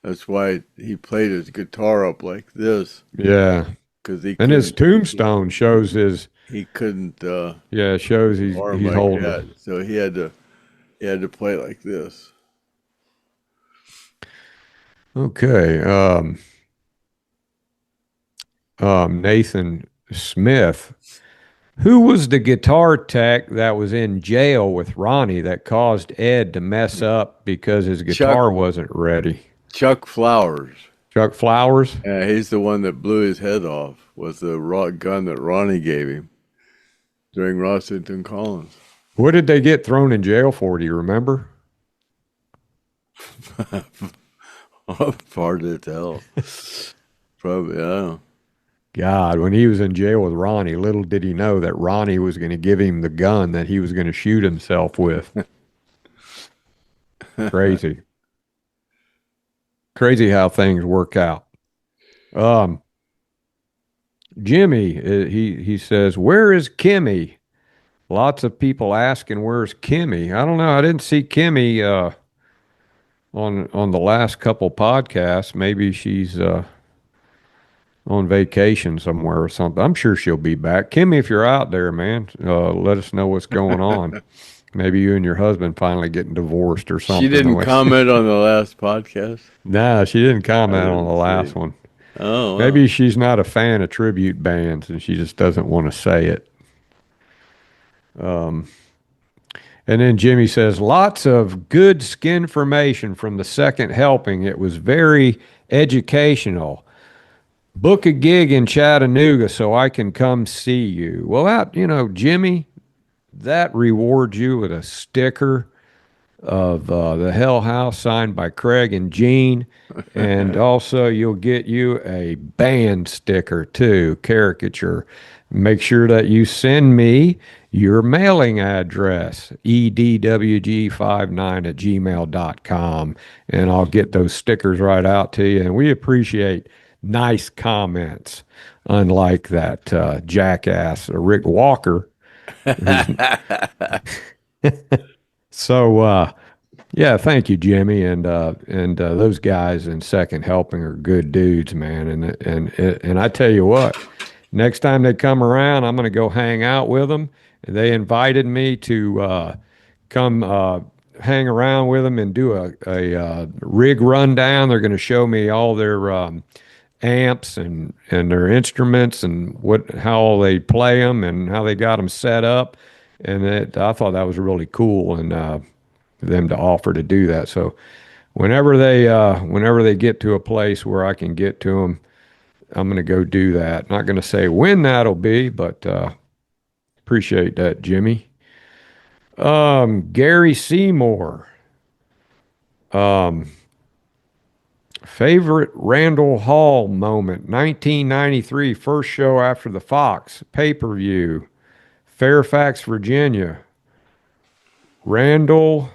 That's why he played his guitar up like this. Yeah. And his tombstone shows he couldn't. It shows he's holding it. So he had to play like this. Okay. Nathan Smith. Who was the guitar tech that was in jail with Ronnie that caused Ed to mess up because his guitar wasn't ready? Chuck Flowers. Chuck Flowers? Yeah, he's the one that blew his head off. Was the gun that Ronnie gave him during Washington Collins. What did they get thrown in jail for? Do you remember? Hard to tell. Probably, yeah. God, when he was in jail with Ronnie, little did he know that Ronnie was going to give him the gun that he was going to shoot himself with. Crazy. Crazy how things work out. Jimmy, he says, where is Kimmy? Lots of people asking, where's Kimmy? I don't know. I didn't see Kimmy on the last couple podcasts. Maybe she's on vacation somewhere or something. I'm sure she'll be back. Kimmy, if you're out there, man, let us know what's going on. Maybe you and your husband finally getting divorced or something. She didn't comment on the last podcast? No, she didn't comment on the last one. Oh, wow. Maybe she's not a fan of tribute bands and she just doesn't want to say it. And then Jimmy says, lots of good skin information from the second helping. It was very educational. Book a gig in Chattanooga so I can come see you. Well, Jimmy, that rewards you with a sticker of the Hell House signed by Craig and Gene. And also you'll get you a band sticker too, caricature. Make sure that you send me your mailing address, edwg59@gmail.com, and I'll get those stickers right out to you. And we appreciate nice comments, unlike that jackass Rick Walker. So, yeah, thank you, Jimmy, and those guys in Second Helping are good dudes, man. And I tell you what, next time they come around, I'm going to go hang out with them. They invited me to come hang around with them and do a rig rundown. They're going to show me all their amps and their instruments and how they play them and how they got them set up. And I thought that was really cool, and them to offer to do that. So whenever they get to a place where I can get to them, I'm going to go do that. Not going to say when that'll be, but appreciate that, Jimmy. Gary Seymour. Favorite Randall Hall moment, 1993, first show after the Fox, pay-per-view, Fairfax, Virginia. Randall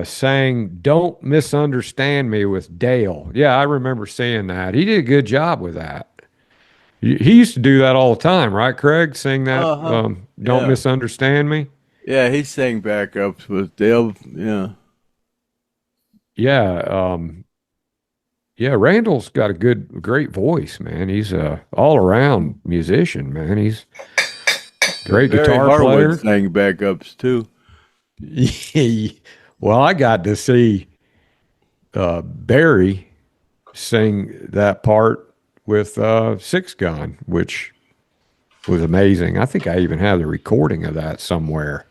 sang Don't Misunderstand Me with Dale. Yeah, I remember seeing that. He did a good job with that. He used to do that all the time, right, Craig? Sing that Don't Misunderstand Me? Yeah, he sang backups with Dale. Yeah. Yeah. Yeah, Randall's got a great voice, man. He's a all-around musician, man. He's a great guitar player. HARWOOD sang backups, too. Well, I got to see Barry sing that part with Six Gun, which was amazing. I think I even have the recording of that somewhere.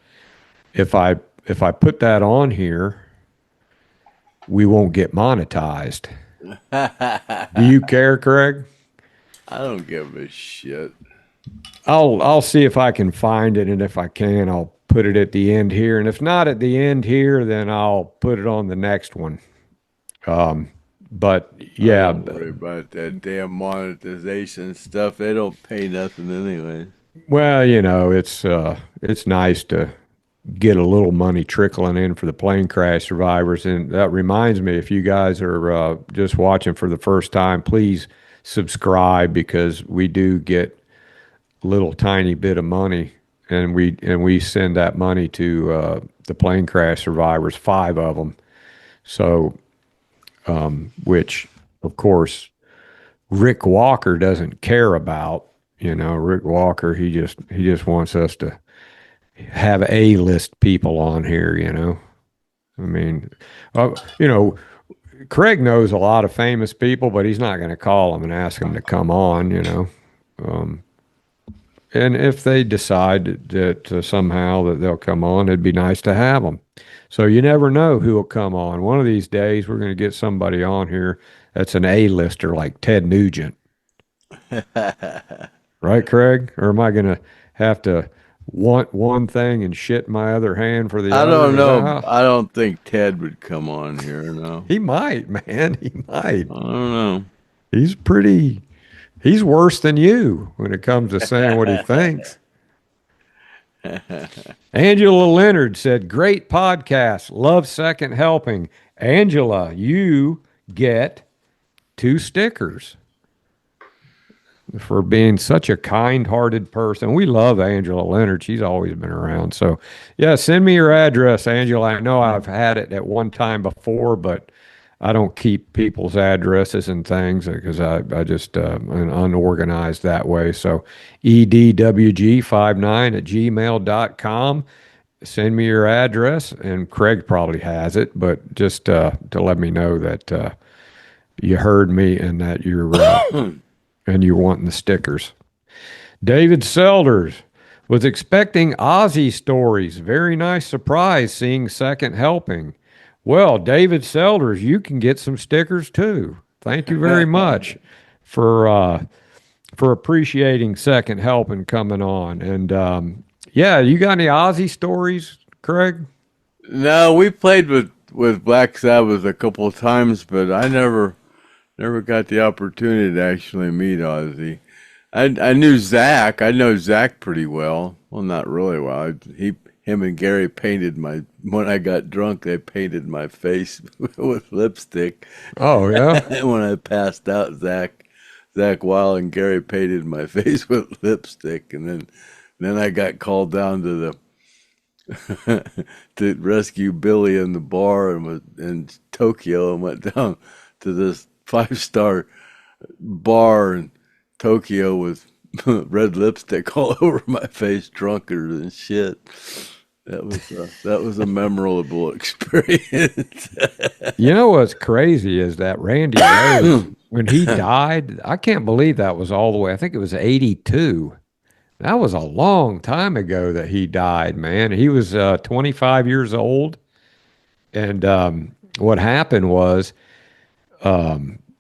If I put that on here, we won't get monetized. Do you care, Craig? I don't give a shit. I'll see if I can find it, and if I can, I'll put it at the end here. And if not at the end here, then I'll put it on the next one. But yeah, don't worry about that damn monetization stuff. They don't pay nothing anyway. Well, it's nice to get a little money trickling in for the plane crash survivors. And that reminds me, if you guys are just watching for the first time, please subscribe, because we do get a little tiny bit of money, and we send that money to the plane crash survivors, 5 of them. So, which of course Rick Walker doesn't care about. Rick Walker, he just wants us to have A-list people on here, I mean, Craig knows a lot of famous people, but he's not going to call them and ask them to come on, and if they decide that somehow that they'll come on, it'd be nice to have them. So you never know who will come on. One of these days, we're going to get somebody on here that's an A-lister like Ted Nugent. Right, Craig? Or am I going to have to want one thing and shit my other hand for the I other? don't know. I don't think Ted would come on here. No, He might, man. He might. I don't know. He's worse than you when it comes to saying what he thinks. Angela Lynyrd said, great podcast. Love Second Helping. Angela, you get 2 stickers for being such a kind-hearted person. We love Angela Lynyrd. She's always been around. So, yeah, send me your address, Angela. I know I've had it at one time before, but I don't keep people's addresses and things because I just am unorganized that way. So edwg59@gmail.com. Send me your address, and Craig probably has it, but just to let me know that you heard me and that you're and you're wanting the stickers. David Selders was expecting Ozzy stories. Very nice surprise seeing Second Helping. Well, David Selders, you can get some stickers too. Thank you very much for appreciating Second Helping coming on. And yeah, you got any Ozzy stories, Craig? No, we played with Black Sabbath a couple of times, but I never got the opportunity to actually meet Ozzy. I knew Zach. I know Zach pretty well. Well, not really well. Him and Gary when I got drunk, they painted my face with lipstick. Oh, yeah? And when I passed out, Zach Weil and Gary painted my face with lipstick. And then I got called down to to rescue Billy in the bar in Tokyo, and went down to this 5-star bar in Tokyo with red lipstick all over my face, drunker than shit. That was a memorable experience. You know what's crazy is that Randy Rhoads, when he died, I can't believe that was all the way. I think it was 82. That was a long time ago that he died, man. He was 25 years old. And what happened was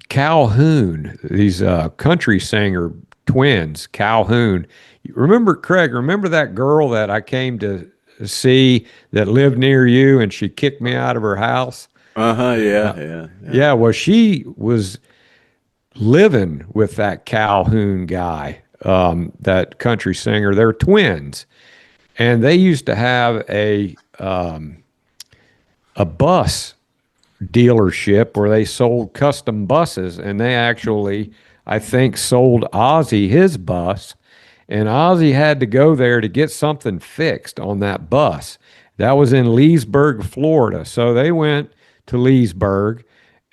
Calhoun, these country singer twins, Calhoun. Craig, remember that girl that I came to see that lived near you and she kicked me out of her house? Yeah, well, she was living with that Calhoun guy, that country singer. They're twins, and they used to have a bus dealership where they sold custom buses, and they actually, I think, sold Ozzy his bus, and Ozzy had to go there to get something fixed on that bus. That was in Leesburg, Florida. So they went to Leesburg,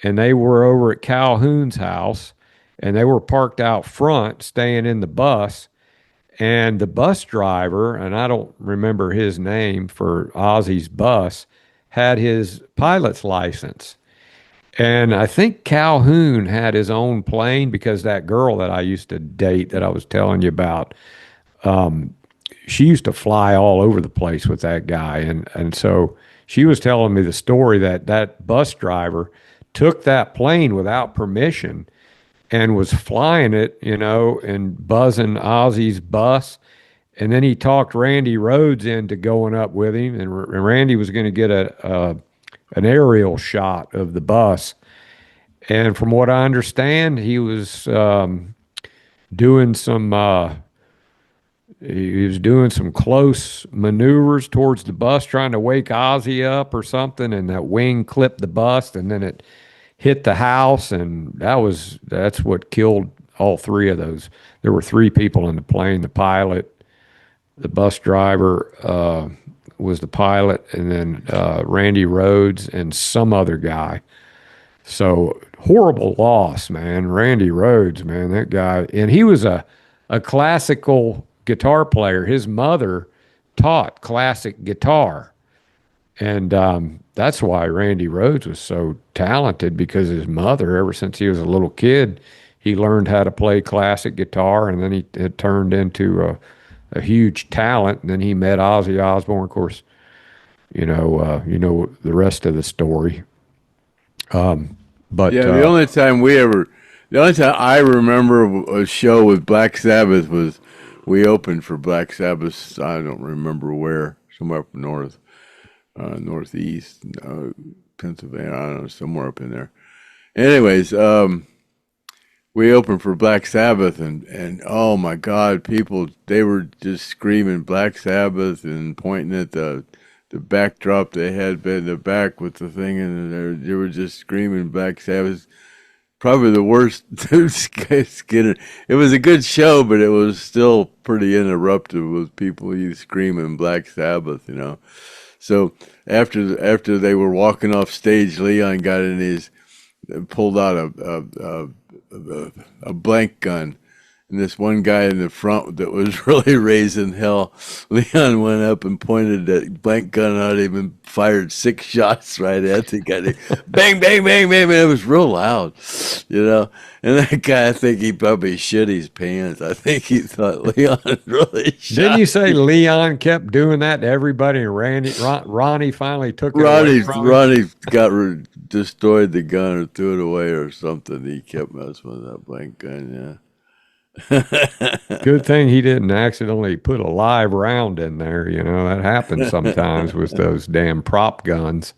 and they were over at Calhoun's house, and they were parked out front, staying in the bus. And the bus driver, and I don't remember his name for Ozzy's bus, had his pilot's license. And I think Calhoun had his own plane because that girl that I used to date that I was telling you about, she used to fly all over the place with that guy. And so she was telling me the story that bus driver took that plane without permission and was flying it, and buzzing Ozzy's bus. And then he talked Randy Rhoads into going up with him, and Randy was going to get an aerial shot of the bus. And from what I understand, he was doing some close maneuvers towards the bus, trying to wake Ozzy up or something, and that wing clipped the bus, and then it hit the house, and that's what killed all 3 of those. There were 3 people in the plane: the pilot, the bus driver was the pilot, and then Randy Rhoads and some other guy. So horrible loss, man. Randy Rhoads, man, that guy. And he was a classical guitar player. His mother taught classic guitar. And that's why Randy Rhoads was so talented, because his mother, ever since he was a little kid, he learned how to play classic guitar, and then it turned into a huge talent. And then he met Ozzy Osbourne. Of course, you know the rest of the story. But Yeah, the only time I remember a show with Black Sabbath was we opened for Black Sabbath. I don't remember where, somewhere up north, northeast, Pennsylvania. I don't know, somewhere up in there. Anyways, we opened for Black Sabbath, and oh my God, people, they were just screaming Black Sabbath and pointing at the backdrop they had in the back with the thing, and they were just screaming Black Sabbath. Probably the worst Skynyrd. It was a good show, but it was still pretty interruptive with people screaming Black Sabbath, So after they were walking off stage, Leon got in pulled out a blank gun. And this one guy in the front that was really raising hell, Leon went up and pointed that blank gun out him and fired 6 shots right at the guy. Bang, bang, bang, bang, bang. It was real loud, And that guy, I think he probably shit his pants. I think he thought Leon really shot. Didn't you say Leon kept doing that to everybody and Ronnie finally took it away from him? Ronnie destroyed the gun or threw it away or something. He kept messing with that blank gun, yeah. Good thing he didn't accidentally put a live round in there. That happens sometimes with those damn prop guns.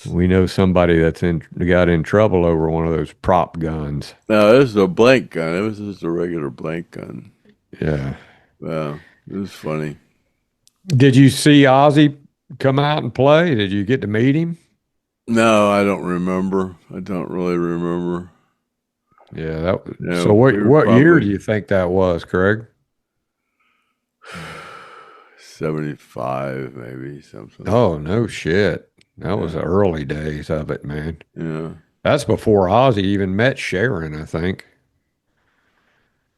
We know somebody got in trouble over one of those prop guns. No, this is a blank gun. It was just a regular blank gun. Yeah. Well, it was funny. Did you see Ozzy come out and play? Did you get to meet him? No, I don't remember. I don't really remember. Yeah, so what year do you think that was, Craig? 75, maybe, something. Oh, no shit. That was the early days of it, man. Yeah. That's before Ozzy even met Sharon, I think.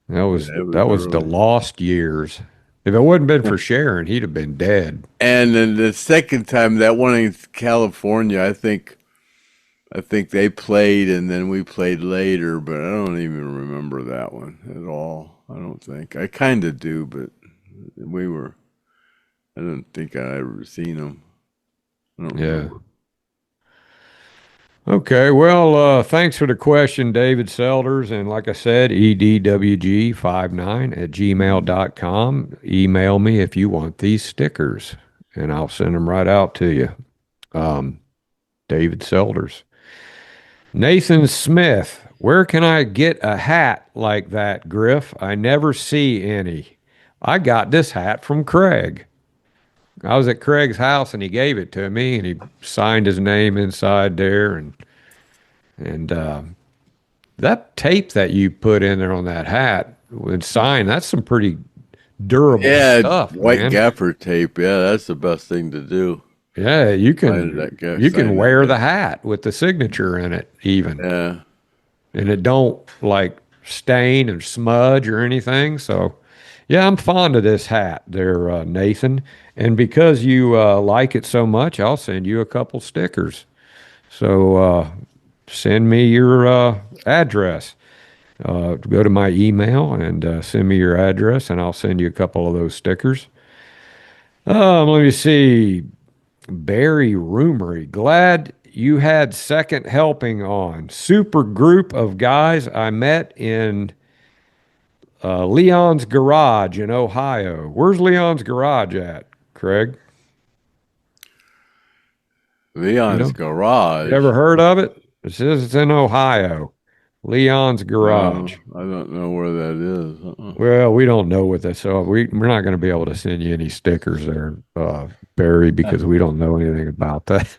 That was the lost years. If it wouldn't been for Sharon, he'd have been dead. And then the second time, that one in California, I think they played and then we played later, but I don't even remember that one at all. I don't think. I kind of do, but I don't think I ever seen them. I don't remember. Okay, well, thanks for the question, David Selders. And like I said, edwg59@gmail.com. Email me if you want these stickers, and I'll send them right out to you. David Selders. Nathan Smith, where can I get a hat like that, Griff? I never see any. I got this hat from Craig. I was at Craig's house and he gave it to me and he signed his name inside there and that tape that you put in there on that hat with sign, that's some pretty durable stuff. White gaffer tape. Yeah, that's the best thing to do. Yeah, you can wear the hat with the signature in it even. Yeah. And it don't like stain or smudge or anything. So, yeah, I'm fond of this hat there, Nathan. And because you like it so much, I'll send you a couple stickers. So send me your address. Go to my email and send me your address, and I'll send you a couple of those stickers. Let me see. Barry Rumery, glad you had second helping on. Super group of guys I met in Leon's Garage in Ohio. Where's Leon's Garage at, Craig? Leon's Garage? You ever heard of it? It says it's in Ohio. Leon's Garage. I don't know where that is. Well, we don't know what that. So we're not going to be able to send you any stickers there, Barry, because we don't know anything about that.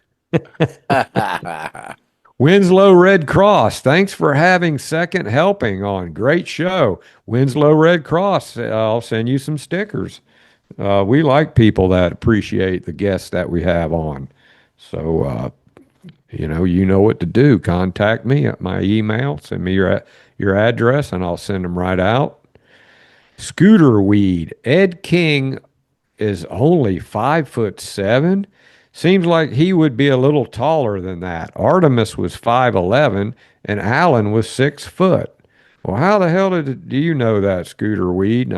Winslow Red Cross, thanks for having second helping on. Great show. Winslow Red Cross, I'll send you some stickers. We like people that appreciate the guests that we have on. So, you know what to do. Contact me at my email. Send me your address, and I'll send them right out. Scooter Weed. Ed King is only 5'7". Seems like he would be a little taller than that. Artimus was 5'11", and Alan was 6 foot. Well, how the hell do you know that, Scooter Weed?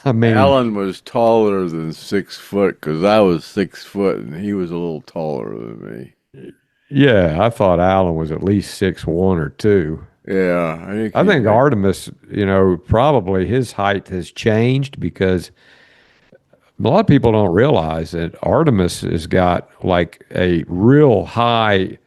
I mean, Alan was taller than 6 foot because I was 6 foot and he was a little taller than me. yeah, I thought Alan was at least 6'1" or 2. Yeah, I he's think like, Artemis, probably his height has changed because a lot of people don't realize that Artemis has got like a real high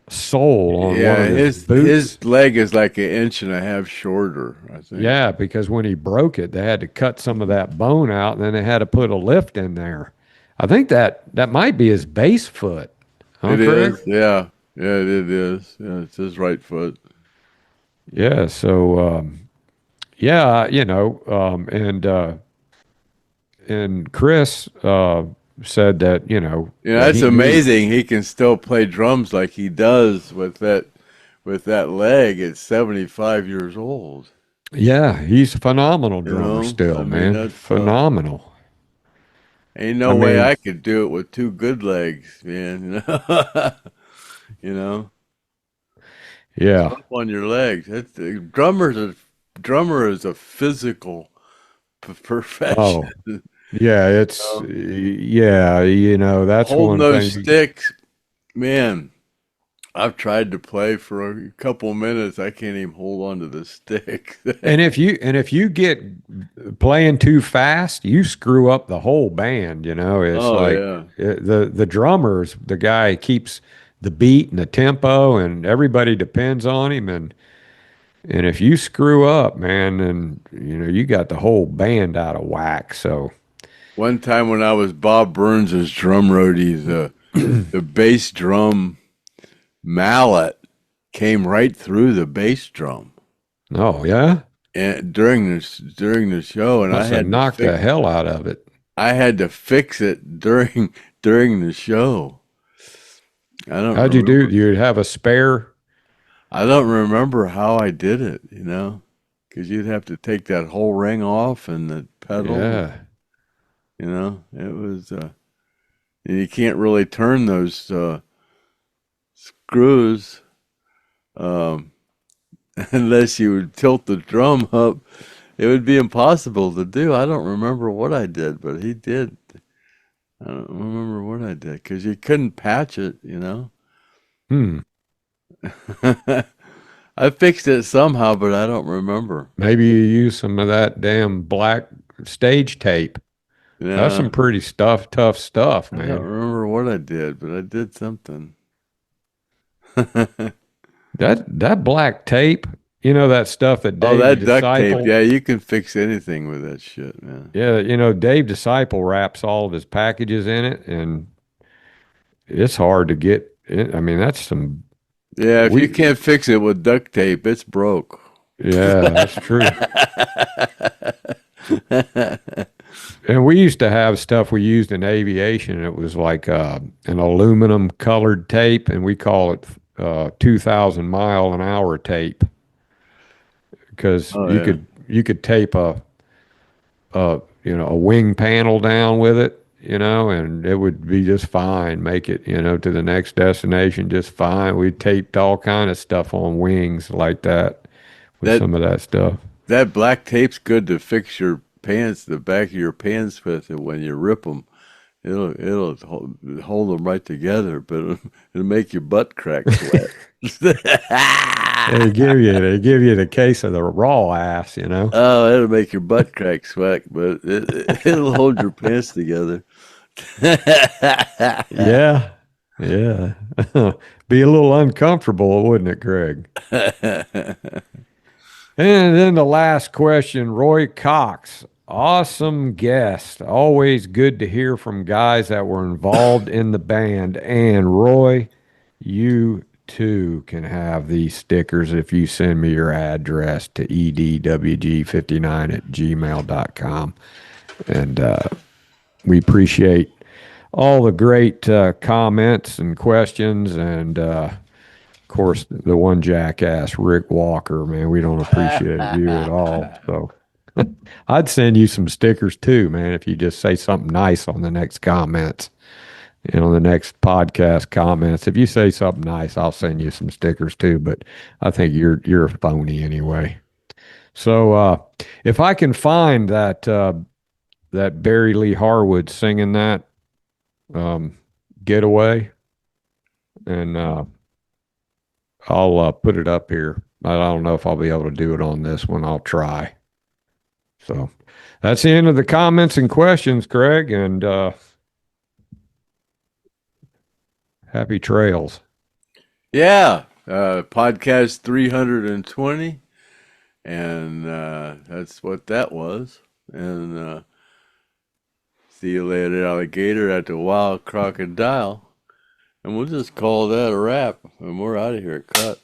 sole on one yeah, of his his boots. his leg is like an inch and a half shorter, I think. Yeah, because when he broke it, they had to cut some of that bone out, and then they had to put a lift in there. I think that might be his base foot, huh, It Craig? is, yeah, yeah, it is. Yeah, it's his right foot. Yeah. So, yeah, and Chris said that Yeah, that that's he knew. amazing. He can still play drums like he does with that leg at 75 years old. Yeah, he's a phenomenal You drummer know, I still, mean man. that's Phenomenal. ain't I no way mean, I could do it with two good legs, man. You know, yeah. tough on your legs. That's drummer is a physical Oh, profession. yeah. It's Um, yeah. That's Holding one those thing. sticks, man. I've tried to play for a couple minutes. I can't even hold on to the stick. And if you get playing too fast, you screw up the whole band. It's Oh like yeah. the drummer's the guy who keeps the beat and the tempo, and everybody depends on him. And if you screw up, man, then you got the whole band out of whack. So One time when I was Bob Burns's drum roadie, the bass drum mallet came right through the bass drum oh yeah, and during the show, and must have knocked the hell out of it. I had to fix it during the show. I don't How'd you do? remember. You'd have a spare. I don't remember how I did it, because you'd have to take that whole ring off and the pedal. Yeah. It was. And you can't really turn those screws um, unless you would tilt the drum up. It would be impossible to do. I don't remember what I did, but he did. I don't remember what I did because you couldn't patch it. Hmm. I fixed it somehow, but I don't remember. Maybe you use some of that damn black stage tape. That's Yeah, some pretty tough stuff, I don't man. remember what I did, but I did something. That black tape, that stuff that Oh, Dave that duct tape. Disciple. Yeah, you can fix anything with that shit, man. Yeah, Dave Disciple wraps all of his packages in it, and it's hard to get. I mean, that's some Yeah, if you we. can't fix it with duct tape, it's broke. Yeah, that's true. And we used to have stuff we used in aviation. It was like an aluminum colored tape, and we call it 2,000 mile an hour tape because Oh you yeah. could you could tape a wing panel down with it, and it would be just fine. Make it to the next destination just fine. We taped all kind of stuff on wings like that with That some of that stuff. that black tape's good to fix your pants, the back of your pants with it when you rip them. It'll hold them right together, but it'll make your butt crack sweat. They give you the case of the raw ass. Oh, it'll make your butt crack sweat, but it'll hold your pants together. Yeah. Yeah. Be a little uncomfortable, wouldn't it, Greg? And then the last question, Roy Cox. Awesome guest. Always good to hear from guys that were involved in the band. And Roy, you too can have these stickers if you send me your address to edwg59@gmail.com. And we appreciate all the great comments and questions. And of course, the one jackass, Rick Walker, man, we don't appreciate you at all. So I'd send you some stickers too, man, if you just say something nice on the next comments. The next podcast comments. If you say something nice, I'll send you some stickers too. But I think you're a phony anyway. So if I can find that Barry Lee Harwood singing that Getaway, and I'll put it up here. I don't know if I'll be able to do it on this one. I'll try. So that's the end of the comments and questions, Craig, and happy trails. Yeah, podcast 320, and that's what that was. And see you later, alligator, at the wild crocodile. And we'll just call that a wrap, and we're out of here. Cut.